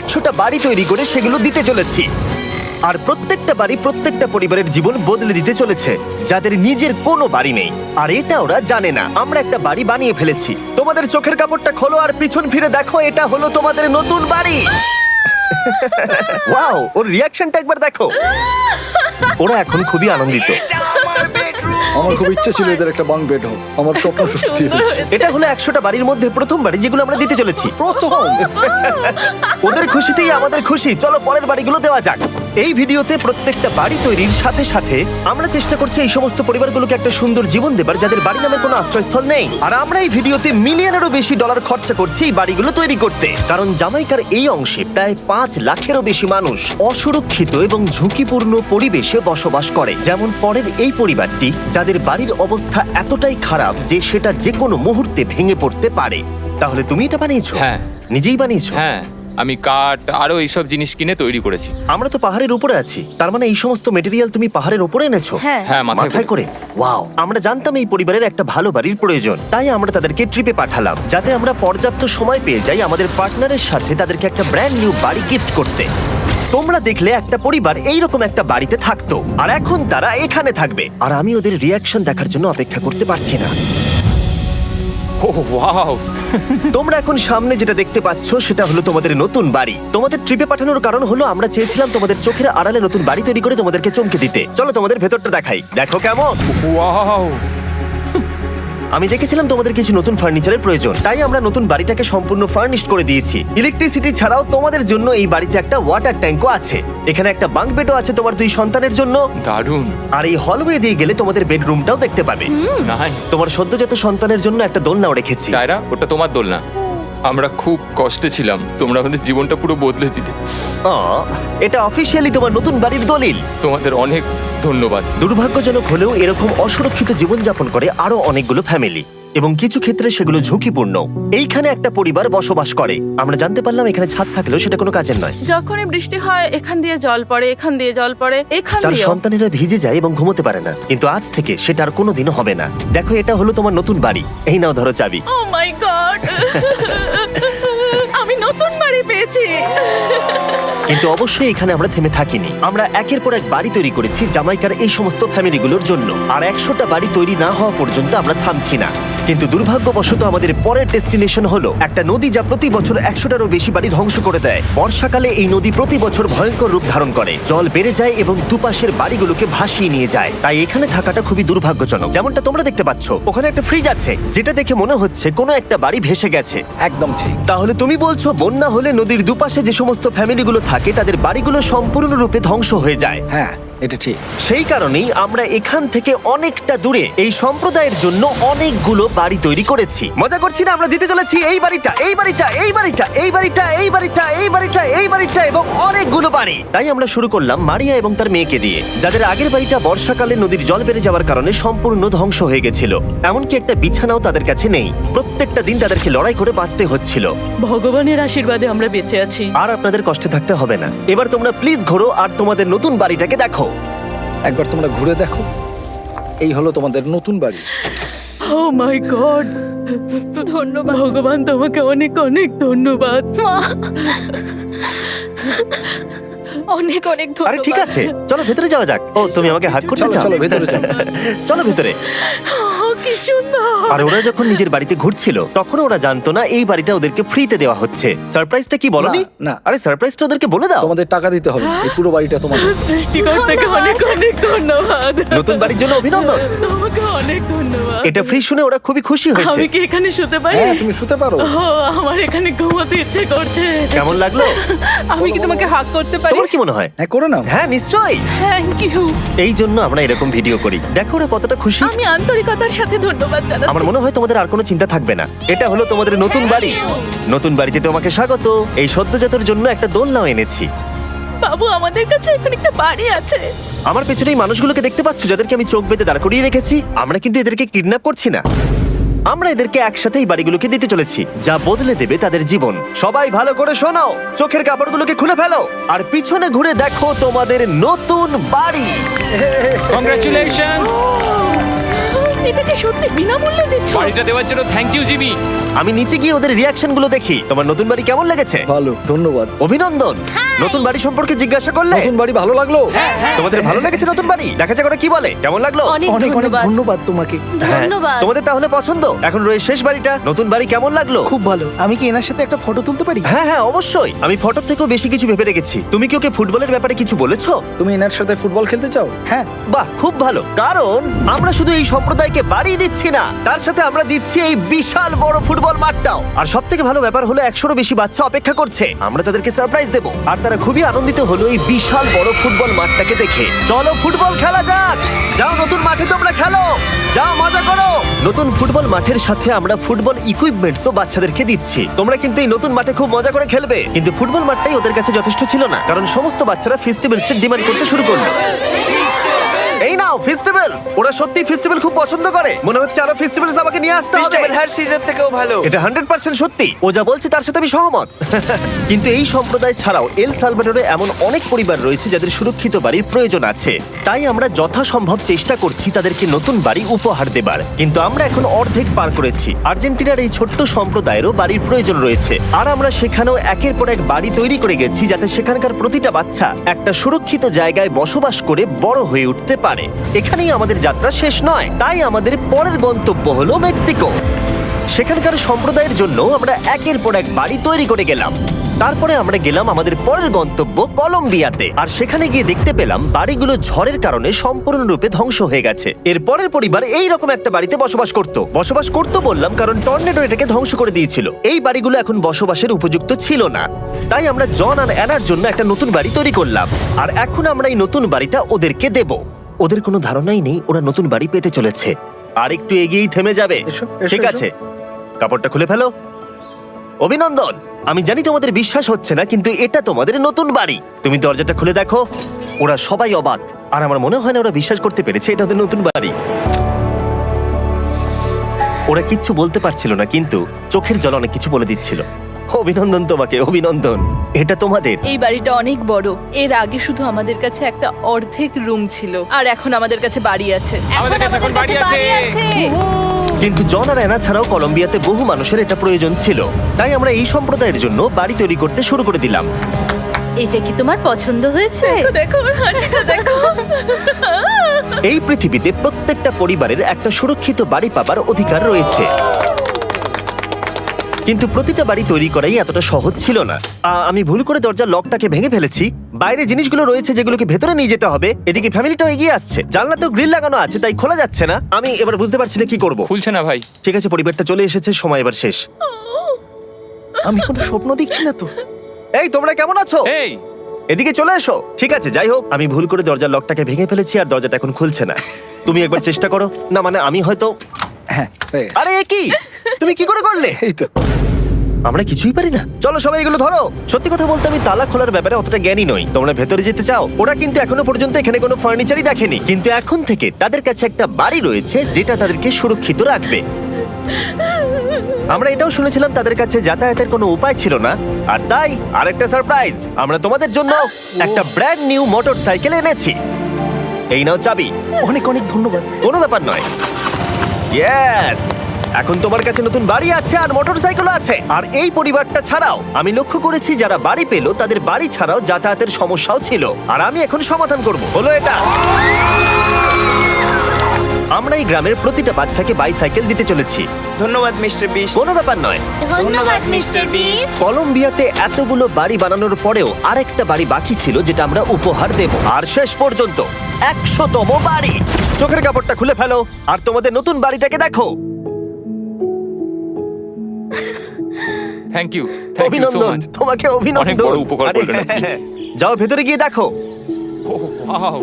100টা বাড়ি তৈরি করে সেগুলো দিতে চলেছি। আর প্রত্যেকটা বাড়ি প্রত্যেকটা পরিবারের জীবন বদলে দিতে চলেছে যাদের নিজের কোনো বাড়ি নেই। আর এটা ওরা জানে না। আমরা একটা বাড়ি বানিয়ে ফেলেছি। তোমাদের চোখের কাপড়টা খোলো আর পিছন ফিরে দেখো, এটা হলো তোমাদের নতুন বাড়ি। ওয়াও, ওর রিয়াকশনটা একবার দেখো। ওরা এখন খুবই আনন্দিত। আমার খুব ইচ্ছে ছিল এদের একটা বাঙ্ক বেড হোক, আমার স্বপ্ন সত্যি হয়েছে। এটা হলো 100টা বাড়ির মধ্যে প্রথম বাড়ি যেগুলো আমরা দিতে চলেছি। প্রথম ওদের খুশিতেই আমাদের খুশি। চলো পরের বাড়িগুলো দেওয়া যাক। এই ভিডিওতে প্রত্যেকটা বাড়ি তৈরির সাথে সাথে আমরা চেষ্টা করছি এই সমস্ত পরিবারগুলোকে একটা সুন্দর জীবন দেবার যাদের বাড়ি নামের কোনো আশ্রয়স্থল নেই। আর আমরা এই ভিডিওতে মিলিয়নেরও বেশি ডলার খরচা করছি এই বাড়িগুলো তৈরি করতে, কারণ জামাইকার এই অংশে প্রায় 5 লাখেরও বেশি মানুষ অসুরক্ষিত এবং ঝুঁকিপূর্ণ পরিবেশে বসবাস করে। যেমন পরের এই পরিবারটি, যাদের বাড়ির অবস্থা এতটাই খারাপ যে সেটা যে কোনো মুহূর্তে ভেঙে পড়তে পারে। তাহলে তুমি এটা বানিয়েছো? হ্যাঁ। নিজেই বানিয়েছো? হ্যাঁ, আমি কাঠ আরো এইসব জিনিস কিনে তৈরি করেছি। আমরা তো পাহাড়ের উপরে আছি, তার মানে এই সমস্ত মেটেরিয়াল তুমি পাহাড়ের উপরে এনেছো? হ্যাঁ। হ্যাঁ, মাথায় করে। ওয়াও, আমরা জানতাম এই পরিবারের একটা ভালো বাড়ির প্রয়োজন, তাই আমরা তাদেরকে ট্রিপে পাঠালাম যাতে আমরা পর্যাপ্ত সময় পেয়ে যাই আমাদের পার্টনারের সাথে তাদেরকে একটা ব্র্যান্ড নিউ বাড়ি গিফট করতে। তোমরা দেখলে একটা পরিবার এইরকম একটা বাড়িতে থাকতো, আর এখন তারা এখানে থাকবে। আর আমি ওদের রিয়াকশন দেখার জন্য অপেক্ষা করতে পারছি না। ও ওয়াও, তোমরা এখন সামনে যেটা দেখতে পাচ্ছ সেটা হলো তোমাদের নতুন বাড়ি। তোমাদের ট্রিপে পাঠানোর কারণ হলো আমরা চেয়েছিলাম তোমাদের চোখের আড়ালে নতুন বাড়ি তৈরি করে তোমাদেরকে চমকে দিতে। চলো তোমাদের ভেতরটা দেখাই, দেখো কেমন। ওয়াও। আমি দেখেছিলাম তোমাদের কিছু নতুন ফার্নিচারের প্রয়োজন, তাই আমরা নতুন বাড়িটাকে সম্পূর্ণ ফার্নিশড করে দিয়েছি। ইলেকট্রিসিটি ছাড়াও তোমাদের জন্য এই বাড়িতে একটা ওয়াটার ট্যাঙ্কও আছে। এখানে একটা বাঙ্ক বেডও আছে তোমার 2 সন্তানের জন্য। দারুণ। আর এই হলওয়ে দিয়ে গেলে তোমাদের বেডরুমটাও দেখতে পাবে। নাইস। তোমার সদ্যজাত সন্তানের জন্য একটা দোলনাও রেখেছি। টায়রা, ওটা তোমার দোলনা। আমরা খুব কষ্টে ছিলাম, তোমরা আমাদের জীবনটা পুরো বদলে দিতে। এটা অফিসিয়ালি তোমার নতুন বাড়ির দলিল। তোমাদের অনেক ধন্যবাদ। দুর্ভাগ্যজনক হলেও এরকম অসুরক্ষিত জীবনযাপন করে আরো অনেকগুলো ফ্যামিলি, এবং কিছু ক্ষেত্রে সেগুলো ঝুঁকিপূর্ণ। এইখানে একটা পরিবার বসবাস করে। আমরা জানতে পারলাম এখানে ছাদ থাকলেও সেটা কোনো কাজের নয়। যখনই বৃষ্টি হয় এখান দিয়ে জল পড়ে, এখান দিয়ে জল পড়ে, এখান তার দিয়ে। সন্তানেরা ভিজে যায় এবং ঘুমোতে পারে না, কিন্তু আজ থেকে সেটা আর কোনোদিনও হবে না। দেখো, এটা হলো তোমার নতুন বাড়ি। এই নাও, ধরো চাবি। ও মাই গড, আমি নতুন বাড়ি পেয়েছি। কিন্তু অবশ্যই এখানে আমরা থেমে থাকিনি। আমরা একের পর এক বাড়ি তৈরি করেছি জামাইকার এই সমস্ত ফ্যামিলিগুলোর জন্য। আর 100টা বাড়ি তৈরি না হওয়া পর্যন্ত আমরা থামছি না। কিন্তু দুর্ভাগ্যবশত আমাদের পরের ডেস্টিনেশন হলো একটা নদী যা প্রতি বছর 100টারও বেশি বাড়ি ধ্বংস করে দেয়। বর্ষাকালে এই নদী প্রতি বছর ভয়ঙ্কর রূপ ধারণ করে, জল বেড়ে যায় এবং দুপাশের বাড়িগুলোকে ভাসিয়ে নিয়ে যায়। তাই এখানে থাকাটা খুবই দুর্ভাগ্যজনক। যেমনটা তোমরা দেখতে পাচ্ছ, ওখানে একটা ফ্রিজ আছে যেটা দেখে মনে হচ্ছে কোনো একটা বাড়ি ভেসে গেছে। একদম ঠিক। তাহলে তুমি বলছো বন্যা হলে নদীর দুপাশে যে সমস্ত ফ্যামিলিগুলো থাকে তাদের বাড়িগুলো সম্পূর্ণরূপে ধ্বংস হয়ে যায়। হ্যাঁ, এটা ঠিক। সেই কারণেই আমরা এখান থেকে অনেকটা দূরে এই সম্প্রদায়ের জন্য অনেকগুলো বাড়ি তৈরি করেছি। মজা করছি না? আমরা দিতে চলেছি এই বাড়িটা, এই বাড়িটা, এই বাড়িটা, এই বাড়িটা, এই বাড়িটা, এই বাড়িটা, এই বাড়িটা এবং অনেকগুলো বাড়ি। তাই আমরা শুরু করলাম মারিয়া এবং তার মেয়েকে দিয়ে, যাদের আগের বাড়িটা বর্ষাকালে নদীর জল বেড়ে যাওয়ার কারণে সম্পূর্ণ ধ্বংস হয়ে গেছিল। এমনকি একটা বিছানাও তাদের কাছে নেই। প্রত্যেকটা দিন তাদেরকে লড়াই করে বাঁচতে হচ্ছিল। ভগবানের আশীর্বাদে আমরা বেঁচে আছি। আর আপনাদের কষ্টে থাকতে হবে না। এবার তোমরা প্লিজ ঘোরো আর তোমাদের নতুন বাড়িটাকে দেখো। একবার তোমরা ঘুরে দেখো, এই হলো তোমাদের নতুন বাড়ি। ও মাই গড, ধন্যবাদ ভগবান, তোমাকে অনেক অনেক ধন্যবাদ। অনেক অনেক আরে ধন্যবাদ। ঠিক আছে, চলো ভেতরে যাওয়া যাক। ও, তুমি আমাকে হাত করতে চলো, চাও? চলো, ভেতরে চলো। চলো ভেতরে। ও, কি সুন্দর। আর ওরা যখন নিজের বাড়িতে ঘুরছিল তখন ওরা জানতো না এই বাড়িটা ওদেরকে ফ্রিতে দেওয়া হচ্ছে। সারপ্রাইজটা কি বলনি? না, না। আরে সারপ্রাইজটা ওদেরকে বলে দাও। তোমাদের টাকা দিতে হবে, এই পুরো বাড়িটা তোমাদের। সৃষ্টিকর্তাকে অনেক অনেক ধন্যবাদ। নতুন বাড়ির জন্য অভিনন্দন। তোমাকে অনেক ধন্যবাদ। এটা ফ্রি শুনে ওরা খুবই খুশি হয়েছে। আমি কি এখানে শুতে পারি? হ্যাঁ, তুমি শুতে পারো। ও, আমার এখানে ঘুমোতে ইচ্ছে করছে। কেমন লাগলো? আমি কি তোমাকে হাগ করতে পারি? তোমার কি মনে হয়? হ্যাঁ, করে নাও। হ্যাঁ, নিশ্চয়ই। Thank you. এই জন্য আমরা এরকম ভিডিও করি। দেখো ওরা কতটা খুশি। আমি আন্তরিকতার সাথে ধন্যবাদ জানাচ্ছি। আমার মনে হয় তোমাদের আর কোনো চিন্তা থাকবে না। এটা হলো তোমাদের নতুন বাড়ি। নতুন বাড়িতে তোমাকে স্বাগত। এই সদ্যজাতর জন্য একটা দোলনাও এনেছি। বাবু, আমাদের কাছে এখন একটা বাড়ি আছে। আমার পেছনে এই মানুষগুলোকে দেখতে পাচ্ছ যাদেরকে আমি চোখ বেঁধে দাঁড় করিয়ে রেখেছি? আমরা কিন্তু এদেরকে কিডন্যাপ করছি না। আমরা এদেরকে একসাথে এই বাড়িগুলোকে দিতে চলেছি, যা বদলে দেবে তাদের জীবন। সবাই ভালো করে শোনো, চোখের কাপড়গুলোকে খুলে ফেলো আর পিছনে ঘুরে দেখো তোমাদের নতুন বাড়ি। কংগ্রাচুলেশনস। এটাকে সত্যি বিনামূল্যে দিচ্ছ? বাড়িটা দেওয়ার জন্য থ্যাংক ইউ জিমি। আমি নিচে গিয়ে ওদের রিয়াকশন গুলো দেখি। তোমার নতুন বাড়ি কেমন লেগেছে? ভালো, ধন্যবাদ। অভিনন্দন। নতুন বাড়ি সম্পর্কে জিজ্ঞাসা করলে? নতুন বাড়ি ভালো লাগলো? তোমাদের ভালো লেগেছে নতুন বাড়ি? দেখা যাক ওরা কি বলে। কেমন লাগলো? অনেক অনেক অনেক ধন্যবাদ। ধন্যবাদ তোমাকে। হ্যাঁ, ধন্যবাদ। তোমাদের তাহলে পছন্দ। এখন রয়ে শেষ বাড়িটা। নতুন বাড়ি কেমন লাগলো? খুব ভালো। আমি কি এনার সাথে একটা ফটো তুলতে পারি? হ্যাঁ হ্যাঁ অবশ্যই। আমি ফটোর থেকেও বেশি কিছু ভেবে রেখেছি। তুমি কি ওকে ফুটবলের ব্যাপারে কিছু বলেছো? তুমি এনার সাথে ফুটবল খেলতে চাও? হ্যাঁ। বাহ, খুব ভালো। কারণ আমরা শুধু এই সম্প্রদায়কে বাড়ি দিচ্ছি না, তার সাথে আমরা দিচ্ছি এই বিশাল বড় ফুটবল মাঠটাও। আর সব থেকে ভালো ব্যাপার হলো 100-রও বেশি বাচ্চা অপেক্ষা করছে। আমরা তাদেরকে সারপ্রাইজ দেবো, আর তারা খুবই আনন্দিত হলো এই বিশাল বড় ফুটবল মাঠটাকে দেখে। চলো ফুটবল খেলা যাক। যাও নতুন মাঠে তোমরা খেলো, যাও মজা করো। নতুন ফুটবল মাঠের সাথে আমরা ফুটবল ইকুইপমেন্টসও বাচ্চাদেরকে দিচ্ছি। তোমরা কিন্তু এই নতুন মাঠে খুব মজা করে খেলবে। কিন্তু ফুটবল মাঠটাই ওদের কাছে যথেষ্ট ছিল না, কারণ সমস্ত বাচ্চারা ফেস্টিভ্যালস এর ডিমান্ড করতে শুরু করলো। এই নাও ফেস্টিভ্যালস। ওরা সত্যি ফেস্টিভ্যাল খুব পছন্দ করে। মনে হচ্ছে আরো ফেস্টিভ্যালস আমাকে নিয়ে আসতে হবে। হ্যার সিজন থেকেও ভালো। এটা 100% সত্যি। ও যা বলছে তার সাথে আমি সহমত। কিন্তু এই সম্প্রদায় ছাড়াও এল সালভাডোরে এমন অনেক পরিবার রয়েছে যাদের সুরক্ষিত বাড়ির প্রয়োজন আছে। তাই আমরা যথাসম্ভব চেষ্টা করছি তাদেরকে নতুন বাড়ি উপহার দেবার। কিন্তু আমরা এখন অর্ধেক পার করেছি। আর্জেন্টিনার এই ছোট্ট সম্প্রদায়েরও বাড়ির প্রয়োজন রয়েছে, আর আমরা সেখানেও একের পর এক বাড়ি তৈরি করে গেছি যাতে সেখানকার প্রতিটা বাচ্চা একটা সুরক্ষিত জায়গায় বসবাস করে বড় হয়ে উঠতে পারে। এখানেই আমাদের যাত্রা শেষ নয়, তাই আমাদের পরের গন্তব্য হলো মেক্সিকো। সেখানকার সম্প্রদায়ের জন্য আমরা একের পর এক বাড়ি তৈরি করে গেলাম। তারপরে আমরা গেলাম আমাদের পরের গন্তব্য কলম্বিয়াতে, আর সেখানে গিয়ে দেখতে পেলাম বাড়িগুলো ঝড়ের কারণে সম্পূর্ণরূপে ধ্বংস হয়ে গেছে। এর পরের পরিবার এই রকম একটা বাড়িতে বসবাস করতো বললাম কারণ টর্নেডো এটাকে ধ্বংস করে দিয়েছিল। এই বাড়িগুলো এখন বসবাসের উপযুক্ত ছিল না, তাই আমরা জন আর অ্যানার জন্য একটা নতুন বাড়ি তৈরি করলাম। আর এখন আমরা এই নতুন বাড়িটা ওদেরকে দেব। ওদের কোনো ধারণাই নেই ওরা নতুন বাড়ি পেতে চলেছে। আর একটু এগিয়েই থেমে যাবে। এসো, এসো, ঠিক এসো। আছে, কাপড়টা খুলে ফেলো। অভিনন্দন। আমি জানি তোমাদের বিশ্বাস হচ্ছে না, কিন্তু এটা তোমাদের নতুন বাড়ি। তুমি দরজাটা খুলে দেখো। ওরা সবাই অবাক, আর আমার মনে হয় না ওরা বিশ্বাস করতে পেরেছে এটা ওদের নতুন বাড়ি। ওরা কিচ্ছু বলতে পারছিল না, কিন্তু চোখের জল অনেক কিছু বলে দিচ্ছিল। অভিনন্দন তোমাকে, অভিনন্দন। এটা তোমাদের। এই বাড়িটা অনেক বড়। এর আগে শুধু আমাদের কাছে একটা অর্ধেক রুম ছিল, আর এখন আমাদের কাছে বাড়ি আছে। আমাদের কাছে এখন বাড়ি আছে। কিন্তু জন আর অ্যানা ছাড়াও কলম্বিয়াতে বহু মানুষের এটা প্রয়োজন ছিল, তাই আমরা এই সম্প্রদায়ের জন্য বাড়ি তৈরি করতে শুরু করে দিলাম। এটা কি তোমার পছন্দ হয়েছে? দেখো ওর হাসিটা দেখো। এই পৃথিবীতে প্রত্যেকটা পরিবারের একটা সুরক্ষিত বাড়ি পাবার অধিকার রয়েছে, কিন্তু প্রতিটা বাড়ি তৈরি করাই এতটা সহজ ছিল না। আমি ভুল করে দরজার লকটাকে ভেঙে ফেলেছি। বাইরে জিনিসগুলো রয়েছে যেগুলোকে ভেতরে নিয়ে যেতে হবে। এদিকে ফ্যামিলিটাও এগিয়ে আসছে। জানলাতেও গ্রিল লাগানো আছে, তাই খোলা যাচ্ছে না। আমি এবার বুঝতে পারছি না কি করব। খুলছে না ভাই। ঠিক আছে, পরিবারটা চলে এসেছে, সময় এবার শেষ। আমি কোনো স্বপ্ন দেখছি না তো। এই তোমরা কেমন আছো? এই এদিকে চলে এসো। ঠিক আছে, যাই হোক, আমি ভুল করে দরজার লকটাকে ভেঙে ফেলেছি আর দরজাটা এখন খুলছে না। তুমি একবার চেষ্টা করো না। মানে আমি হয়তো। হ্যাঁ, হয়ে গেছে। আরে এ কি? তুমি কি করে করলে? এই তো। আমরা কিছুই পারি না। চলো সবাই এগুলো ধরো। সত্যি কথা বলতে আমি তালা খোলার ব্যাপারে অতটা জ্ঞানী নই। তোমরা ভেতরে যেতে চাও? ওরা কিন্তু এখনো পর্যন্ত এখানে কোনো ফার্নিচারই দেখেনি, কিন্তু এখন থেকে তাদের কাছে একটা বাড়ি রয়েছে যেটা তাদেরকে সুরক্ষিত রাখবে। আমরা এটাও শুনেছিলাম তাদের কাছে যাতায়াতের কোনো উপায় ছিল না, আর তাই আরেকটা সারপ্রাইজ, আমরা তোমাদের জন্য একটা ব্র্যান্ড নিউ মোটরসাইকেল এনেছি। এই নাও চাবি। অনেক অনেক ধন্যবাদ। কোনো ব্যাপার নয়। ইয়েস, এখন তোমার কাছে নতুন বাড়ি আছে আর মোটরসাইকেল আছে। আর এই পরিবারটা ছাড়াও আমি লক্ষ্য করেছি যারা বাড়ি পেল তাদের বাড়ি ছাড়াও যাতায়াতের সমস্যাও ছিল, আর আমি এখন সমাধান করব। হলো এটা। আমরা এই গ্রামের প্রতিটা বাচ্চাকে বাইসাইকেল দিতে চলেছি। ধন্যবাদ মিস্টার বিশ। কোনো ব্যাপার নয়। ধন্যবাদ মিস্টার বিস্ট। কলম্বিয়াতে এতগুলো বাড়ি বানানোর পরেও আরেকটা বাড়ি বাকি ছিল যেটা আমরা উপহার দেব। আর শেষ পর্যন্ত 100তম বাড়ি। চোখের কাপড়টা খুলে ফেলো আর তোমাদের নতুন বাড়িটাকে দেখো। Thank you, thank you so অভিনন্দন, মাচ। তোমাকে অভিনন্দন। অনেক বড় উপকার আরে, করলেন আপনি। যাও ভেতরে গিয়ে দেখো। ওয়াও।